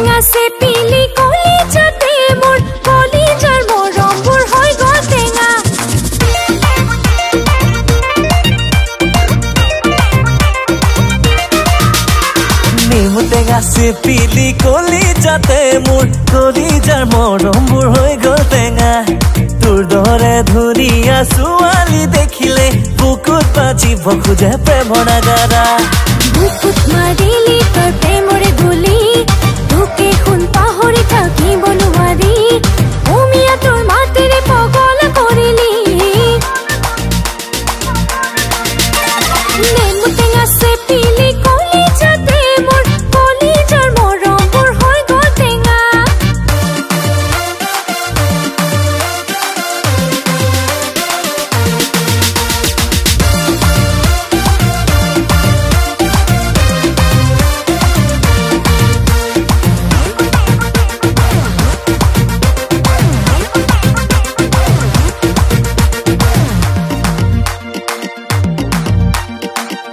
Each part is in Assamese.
টেঙা চেপিলি কলিজাতে মোৰ কলিজাৰ মৰমবোৰ হৈ গ'ল টেঙা নেমু টেঙা চেপিলি কলিজাতে মোৰ কলিজাৰ মৰমবোৰ হৈ গ'ল টেঙা তোৰ দৰে ধুনীয়া ছোৱালী দেখিলে বুকুত বাজিব খোজে প্ৰেমৰ নাগাৰা বুকুত মাৰিলি তোৰ প্ৰেমৰে গুলি তোকে শুন পাহৰি থাকিব নোৱাৰি উমিয়া তোৰ মাতেৰে পগলা কৰিলি নেমু টেঙা চেপিলি কলিজাতে মোৰ কলিজাৰ মৰমবোৰ হৈ গ'ল টেঙা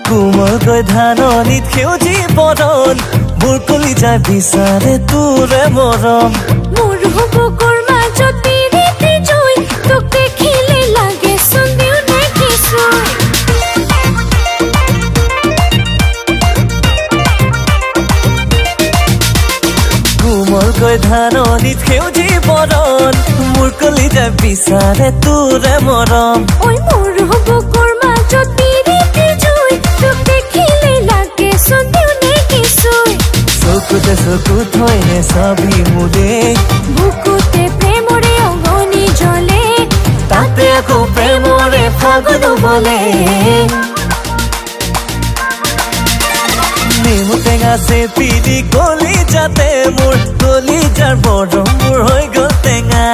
কোমলকৈ ধাননিত সেউজী বৰণ মোৰ কলিজাই বিচাৰে তোৰে মৰম মোৰ বুকুৰ মাজত পিৰিতি জুই তোক দেখিলে লাগে চন্দিও দেখিছো কোমলকৈ ধাননিত সেউজী বৰণ মোৰ কলিজাই বিচাৰে তোৰে মৰম ঐ মোৰ বুকুৰ মাজত পিৰিতি জুই তোক দেখিলে লাগে চন্দিও দেখিছো চকুতে চকু থৈনে চাবি মোৰে বুকুতে প্ৰেমৰে অগনি জ্বলে তাতে আকৌ প্ৰেমৰে ফাগুন বলে নেমু টেঙা চেপিলি কলিজাতে মোৰ কলিজাৰ মৰমবোৰ হৈ গ'ল টেঙা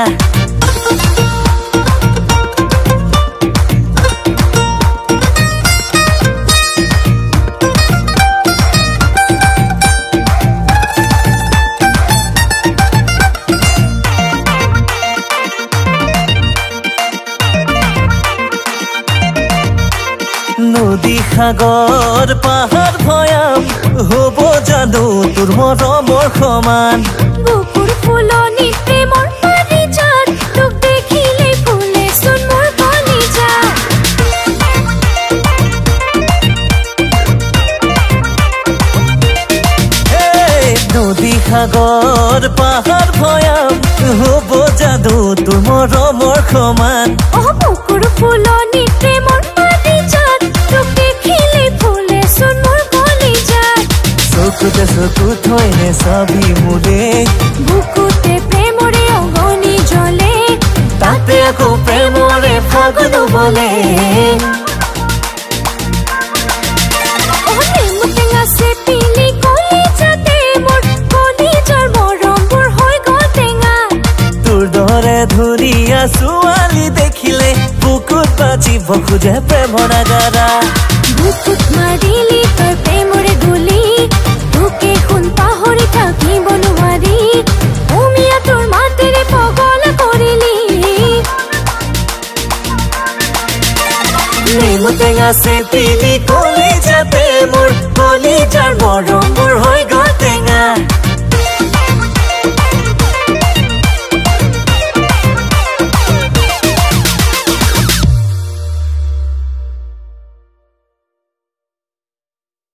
নদী সাগৰ পাহাৰ ভয়াম হ'ব জানো তোৰ মৰমৰ সমান বুকুৰ ফুলনিত প্ৰেমৰ পাৰিজাত তোক দেখিলে ফুলে চোন মোৰ কলিজাত নদী সাগৰ পাহাৰ ভয়াম হ'ব জানো তোৰ মৰমৰ সমান বুকুৰ ফুলনিত প্ৰেমৰ পাৰিজাত তোক দেখিলে ফুলে চোন মোৰ কলিজাত চকুতে চকু থৈনে চাবি মোৰে বুকুতে প্ৰেমৰে অগনি জ্বলে তাতে আকৌ প্ৰেমৰে ফাগুন বলে নেমু টেঙা চেপিলি কলিজাতে মোৰ কলিজাৰ মৰমবোৰ হৈ গ'ল টেঙা তোৰ দৰে ধুনীয়া ছোৱালী দেখিলে বুকুত বাজিব খোজে প্ৰেমৰ নাগাৰা বুকুত মাৰিলি তোৰ প্ৰেমৰে গুলি তোকে শুন পাহৰি থাকিব নোৱাৰি উমিয়া তোৰ মাতেৰে পগলা কৰিলি নেমু টেঙা চেপিলি কলিজাতে মোৰ কলিজাৰ মৰম